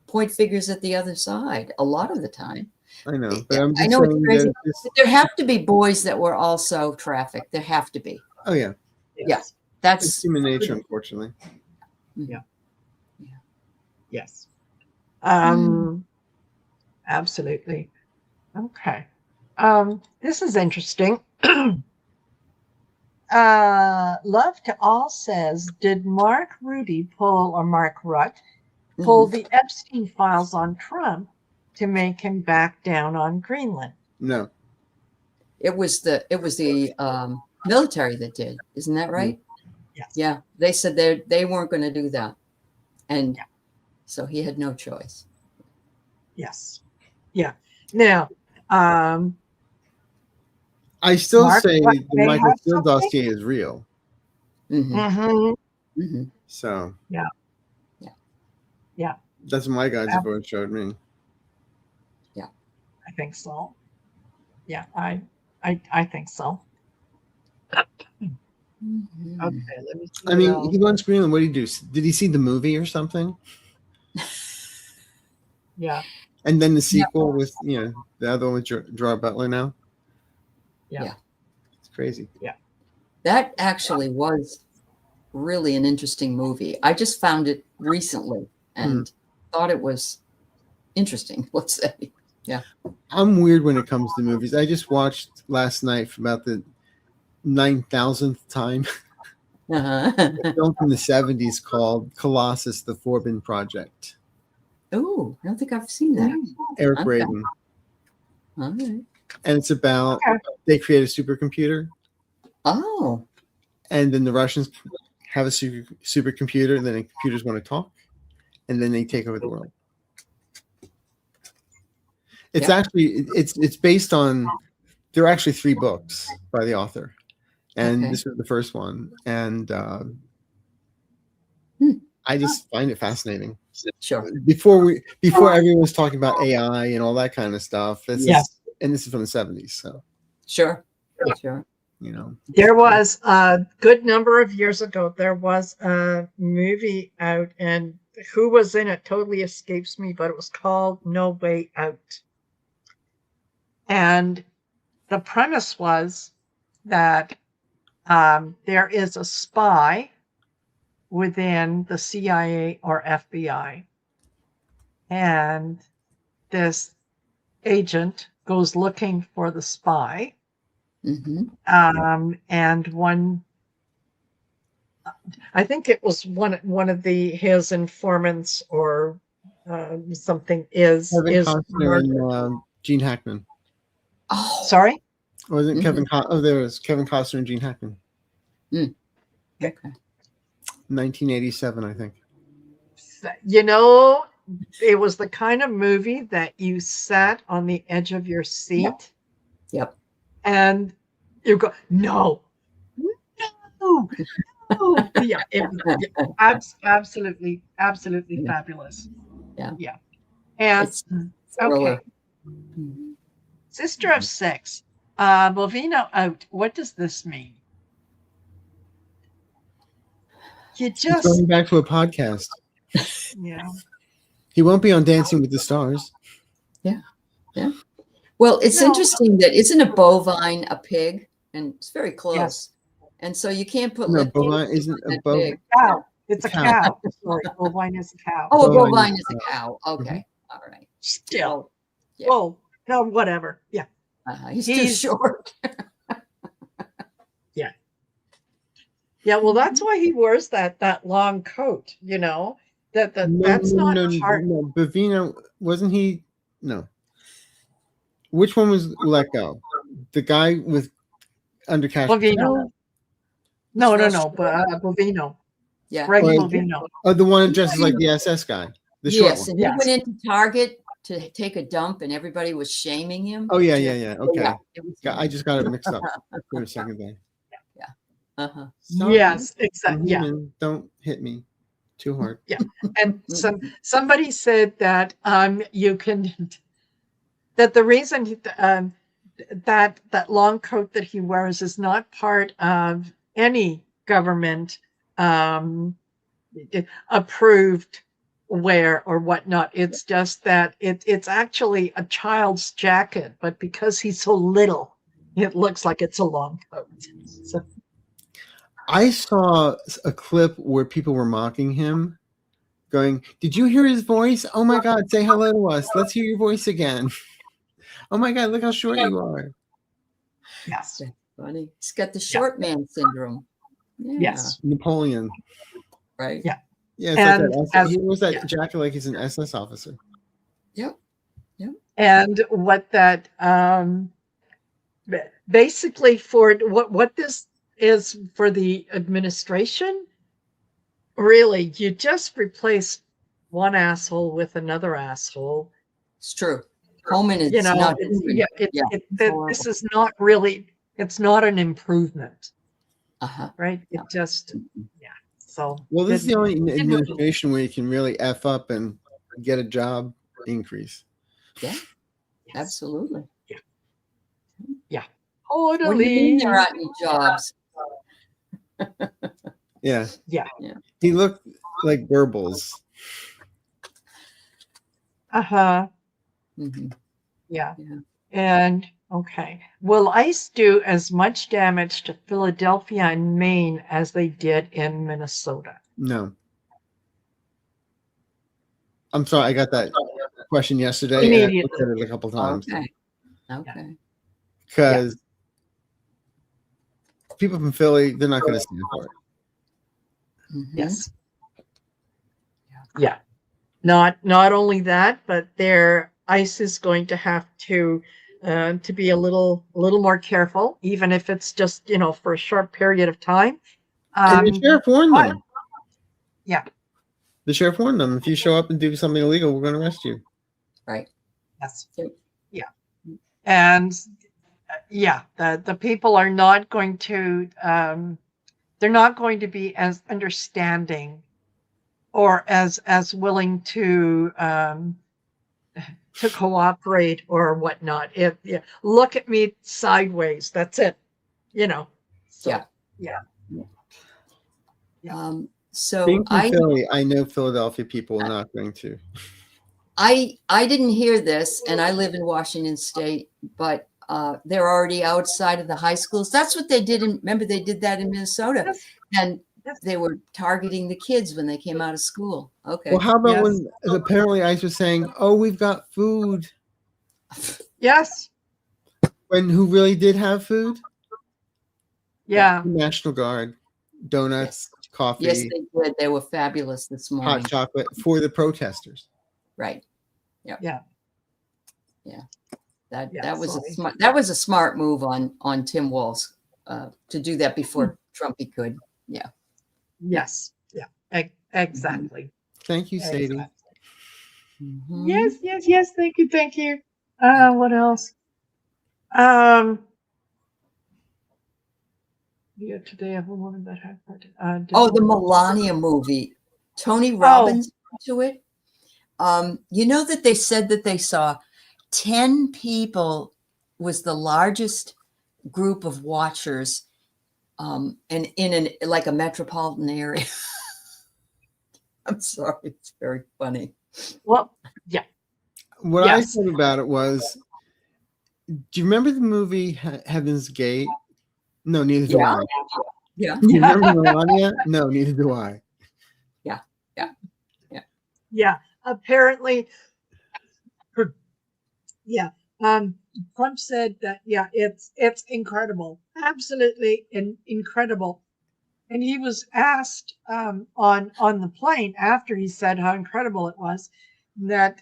point figures at the other side a lot of the time. I know, but I'm just I know it's saying crazy. that But there have to be boys that were also trafficked. There have to be. oh yeah, Yeah, it's that's human nature, unfortunately. Yes. Absolutely. Okay. This is interesting. Love to All says, did Mark Rutt pull the Epstein files on Trump to make him back down on Greenland? No. It was the military that did, isn't that right? Yes. Yeah, they said they weren't going to do that, and so he had no choice. Yes. Yeah. Now, I still Mark, say what, the they Michael have Steele something? dossier is real. So Yeah. that's what my guys have always showed me. I think so. Yeah, I think so. Okay, let me see. I mean, he wants Greenland. What did he do? Did he see the movie or something? Yeah. And then the sequel with the other one with Gerard Butler now. Yeah. It's crazy. Yeah. That actually was really an interesting movie. I just found it recently and thought it was interesting, let's say. Yeah. I'm weird when it comes to movies. I just watched last night for about the 9,000th time a film from the 70s called Colossus, the Forbin Project. Oh, I don't think I've seen that. Eric Braeden. All right. And it's about they create a supercomputer. Oh. And then the Russians have a supercomputer, and then the computers want to talk, and then they take over the world. It's actually it's based on there are actually 3 books by the author, and this was the first one, and I just find it fascinating. Sure. Before everyone was talking about AI and all that kind of stuff. And this is from the 70s, so sure. There was a good number of years ago. There was a movie out, and who was in it totally escapes me, but it was called No Way Out. And the premise was that there is a spy within the CIA or FBI. And this agent goes looking for the spy. And one, I think it was one of his informants or something is Costner and Gene Hackman. Oh, sorry. Or was it Kevin? There was Kevin Costner and Gene Hackman. Okay. 1987, I think. It was the kind of movie that you sat on the edge of your seat. Yep. And you go, no. Yeah, absolutely fabulous. Yeah. And okay. Sister of Six, Bovino out. What does this mean? He's going back to a podcast. Yeah. He won't be on Dancing with the Stars. Yeah. Well, it's interesting that isn't a bovine a pig? And it's very close. Yes. And so you can't put bovine isn't a bovine. Cow. It's a cow. Sorry, bovine is a cow. Oh, a bovine is a cow. Okay. All right. Still. Yeah. Oh, no, whatever. Yeah. He's too short. Yeah. Yeah, well, that's why he wears that long coat, That's not hard. No, Bovino, wasn't he? No. Which one was let go? The guy with under cash. Bovino. No, but Bovino. Yeah. Greg Bovino. Oh, the one that dresses like the SS guy. The short Yes, one. and he went into Target to take a dump, and everybody was shaming him. Oh yeah. Okay. Yeah, it was I just got it mixed up for a second there. yeah. Uh-huh. Yes, I'm exactly. Yeah. human. Don't hit me too hard. Yeah. And somebody said that you can that the reason that long coat that he wears is not part of any government approved wear or whatnot. It's just that it's actually a child's jacket, but because he's so little, it looks like it's a long coat. So I saw a clip where people were mocking him, going, "Did you hear his voice? Oh my God, say hello to us. Let's hear your voice again. Oh my God, look how short you are." yes, That's funny. He's got the short man syndrome. Yeah. yes, Napoleon. Right. yeah. Yeah, And he wears that jacket like he's an SS officer. Yep. And what that basically for what this is for the administration, really, you just replace one asshole with another asshole. It's true. Homan is You know, not this is not really, it's not an improvement, uh-huh. right? It just, so. Well, this is the only administration where you can really F up and get a job increase. Yeah, absolutely. Yeah. What do you mean there aren't any jobs? Yeah. Yeah. He looked like Goebbels. Uh-huh. Mm-hmm. Yeah. And okay. Will ice do as much damage to Philadelphia and Maine as they did in Minnesota? No. I'm sorry, I got that question yesterday and I looked at it a couple times. Okay. Because people from Philly, they're not going to stand for it. Mm-hmm. Yes. Yeah. Not only that, but their ice is going to have to be a little more careful, even if it's just, for a short period of time. And the sheriff warned them. Yeah. The sheriff warned them, if you show up and do something illegal, we're going to arrest you. Right. Yes. Yeah. And the people are not going to, they're not going to be as understanding or as willing to cooperate or whatnot. Look at me sideways. That's it. So, yeah. So being from Philly, I know Philadelphia people are not going to. I didn't hear this, and I live in Washington State, but they're already outside of the high schools. That's what they did. Remember, they did that in Minnesota, and they were targeting the kids when they came out of school. Okay. Well, how about when apparently ICE was saying, "Oh, we've got food." Yes. When who really did have food? Yeah. National Guard, donuts, coffee. Yes, they did. They were fabulous this morning. Hot chocolate for the protesters. Right. Yeah. Yeah. That was a smart move on Tim Walz to do that before Trumpy could. Yeah. Yes. Yeah. Exactly. Thank you, Sadie. Exactly. Mm-hmm. Yes. Thank you. What else? Today I have a woman that had the Melania movie. Tony Robbins to it. You know that they said that they saw 10 people was the largest group of watchers and in like a metropolitan area. I'm sorry, it's very funny. Well, yeah. What I said about it was, do you remember the movie Heaven's Gate? No, neither do I. Yeah. Do you remember Melania? No, neither do I. Yeah. Apparently, Trump said that, it's incredible. Absolutely incredible. And he was asked on the plane after he said how incredible it was that,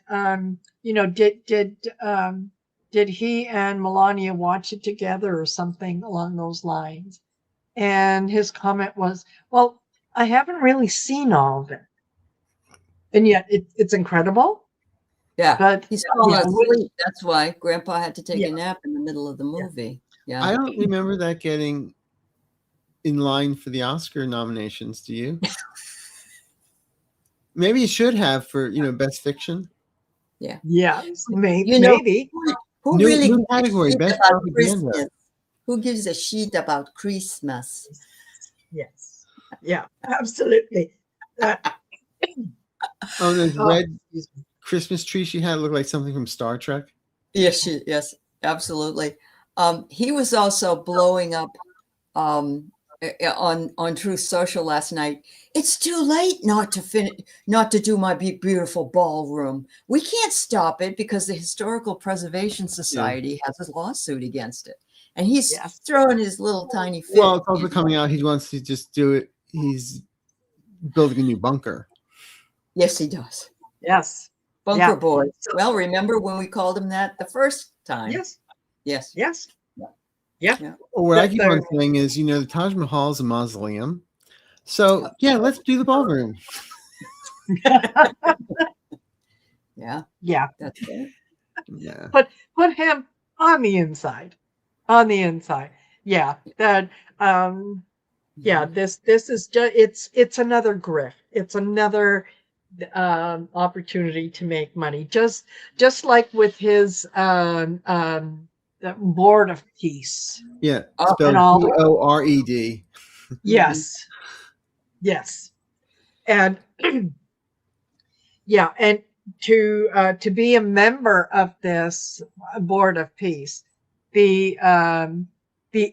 did he and Melania watch it together or something along those lines? And his comment was, well, I haven't really seen all of it. and yet it's incredible. Yeah, But he's falling yeah, asleep. That's why Grandpa had to take a nap in the middle of the movie. Yeah. I don't remember that getting in line for the Oscar nominations. Do you? Maybe it should have for best fiction. Yeah. yes, maybe. You know, Maybe. Who New really category, gives a best shit about propaganda. Christmas? Who gives a shit about Christmas? Yes. Yeah, absolutely. Oh, those Oh, red Christmas tree she had looked like something from Star Trek. Yes, absolutely. He was also blowing up on Truth Social last night. It's too late not to do my beautiful ballroom. We can't stop it because the Historical Preservation Society has a lawsuit against it, and he's throwing his little tiny fit. Well, it's also coming out. He wants to just do it. He's building a new bunker. Yes, he does. yes. Bunker Boys. Well, remember when we called him that the first time? Yes. Yes. Yes. Yeah. Well, what I keep on saying is, the Taj Mahal is a mausoleum. So, let's do the ballroom. Yeah. Yeah. That's it. Yeah. Put him on the inside. On the inside. Yeah. That this is just it's another grift. It's another opportunity to make money. Just like with his Board of Peace. Yeah. Spelled Bored. Yes. Yes. And and to be a member of this Board of Peace, the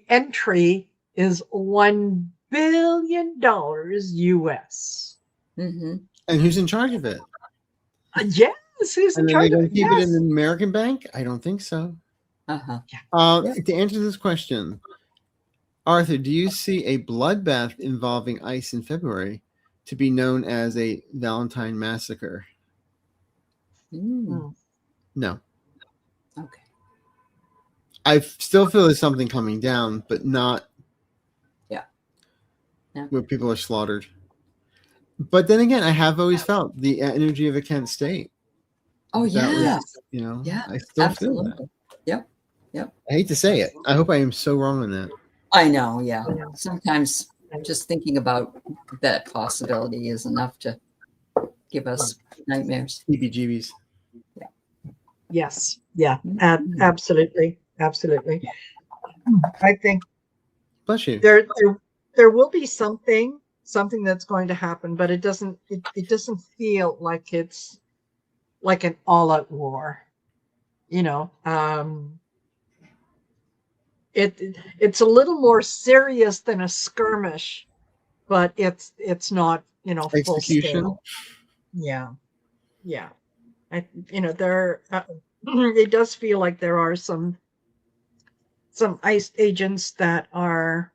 entry is $1 billion US. Mm-hmm. And who's in charge of it? Yes, who's in charge of it? Keep it in an American bank? I don't think so. To answer this question, Arthur, do you see a bloodbath involving ice in February to be known as a Valentine massacre? Mm. No. Okay. I still feel there's something coming down, but not where people are slaughtered. But then again, I have always felt the energy of a Kent State. Oh, yeah. I still feel that. Yep. I hate to say it. I hope I am so wrong on that. I know, yeah. Sometimes just thinking about that possibility is enough to give us nightmares. heebie-jeebies. Yeah. Yes. Yeah. Absolutely. Absolutely. I think Bless you. There will be something that's going to happen, but it doesn't feel like it's like an all-out war. It's a little more serious than a skirmish, but it's not full scale. Yeah. There it does feel like there are some ICE agents that are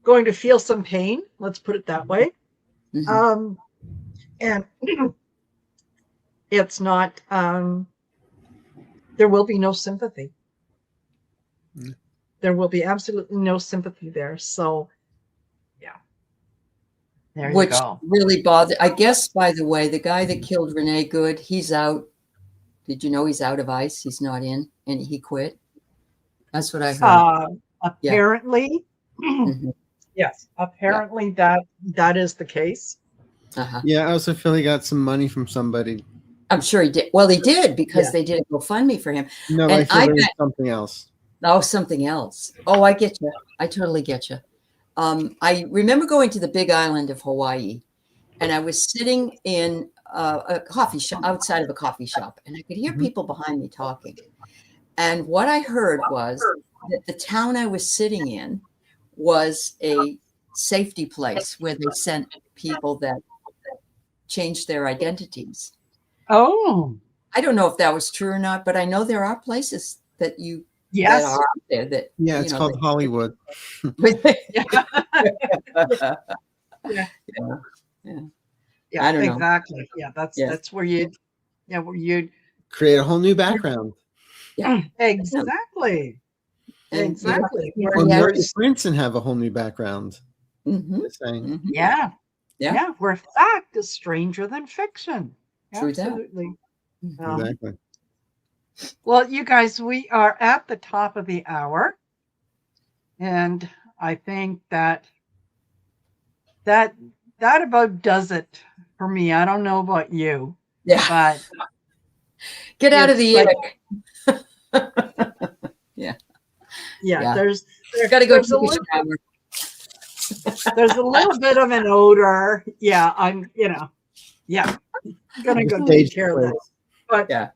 going to feel some pain. Let's put it that way. Mm-hmm. And it's not. There will be no sympathy. Mm. There will be absolutely no sympathy there. So, there you Which go. really bothered. I guess, by the way, the guy that killed Renee Good, he's out. Did you know he's out of ICE? He's not in, and he quit. That's what I heard. Apparently, Mm-hmm. yes. Apparently, that is the case. Uh-huh. Yeah, I also feel he got some money from somebody. I'm sure he did. Well, he did because they did a GoFundMe for him. No, and I feel something else. Oh, something else. Oh, I get you. I totally get you. I remember going to the Big Island of Hawaii, and I was sitting in a coffee shop outside of a coffee shop, and I could hear people behind me talking. And what I heard was that the town I was sitting in was a safety place where they sent people that changed their identities. Oh, I don't know if that was true or not, but I know there are places that that are out there that it's called Hollywood. Yeah. I don't know. Exactly. Yeah, that's where you'd create a whole new background. Yeah, exactly. Exactly. Or marry a prince and have a whole new background. Just saying. Yeah. Yeah. Yeah. Where fact is stranger than fiction. True that. Absolutely. Exactly. Well, you guys, we are at the top of the hour. And I think that about does it for me. I don't know about you. Yeah. But get out of the like, yeah. Yeah. There's got to go there's take a a little, shower. there's a little bit of an odor. Yeah, I'm gonna go take care of that. But yeah.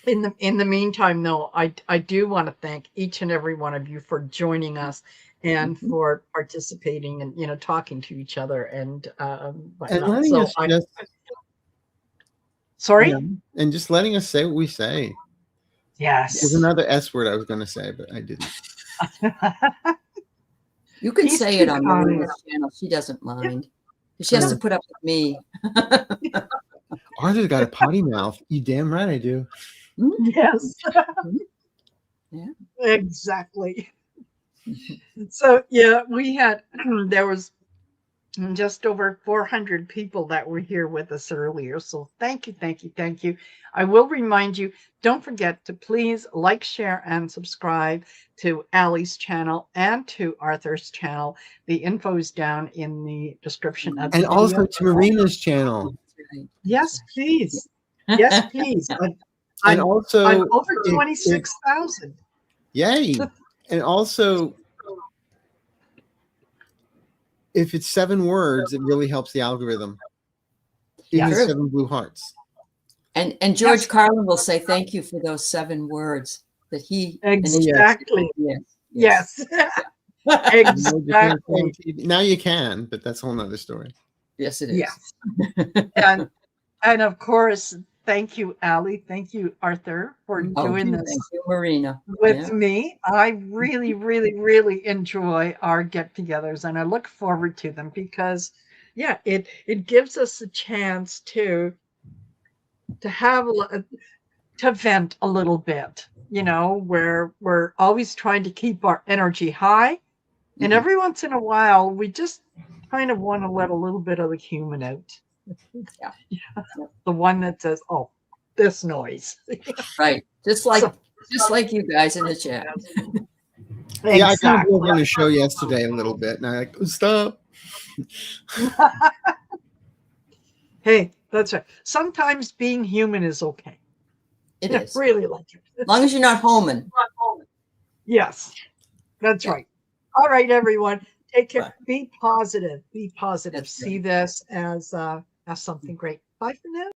In the meantime, though, I do want to thank each and every one of you for joining us and for participating and talking to each other and whatnot. letting us sorry, and just letting us say what we say. Yes, there's another S word I was going to say, but I didn't. You can say it on Marina's channel. She doesn't mind. She has to put up with me. Arthur's got a potty mouth. You damn right I do. Yes. Yeah. Exactly. So we had there was just over 400 people that were here with us earlier. So thank you. I will remind you, don't forget to please like, share, and subscribe to Aley's channel and to Arthur's channel. The info is down in the description of the And video. also to Marina's channel. Yes, please. Yes, please. And also I'm over 26,000. Yay. And also, if it's 7 words, it really helps the algorithm. Even Yeah. 7 blue hearts. And George Carlin will say thank you for those 7 words that he Exactly. Yes. Exactly. Now you can, but that's a whole nother story. Yes, it is. Yes. and of course, thank you, Aley. Thank you, Arthur, for doing this. Thank you, Marina. With me. I really, really, really enjoy our get-togethers, and I look forward to them because, it gives us a chance to have to vent a little bit. Where we're always trying to keep our energy high, and every once in a while, we just kind of want to let a little bit of the human out. The one that says, "Oh, this noise." Right. Just like you guys in the chat. Yeah, I kind of blew on the show yesterday a little bit, and I stop. Hey, that's right. Sometimes being human is okay. It is. Really like it. As long as you're not homing. Yes, that's right. All right, everyone. Take care. Be positive. Be positive. See this as something great. Bye for now.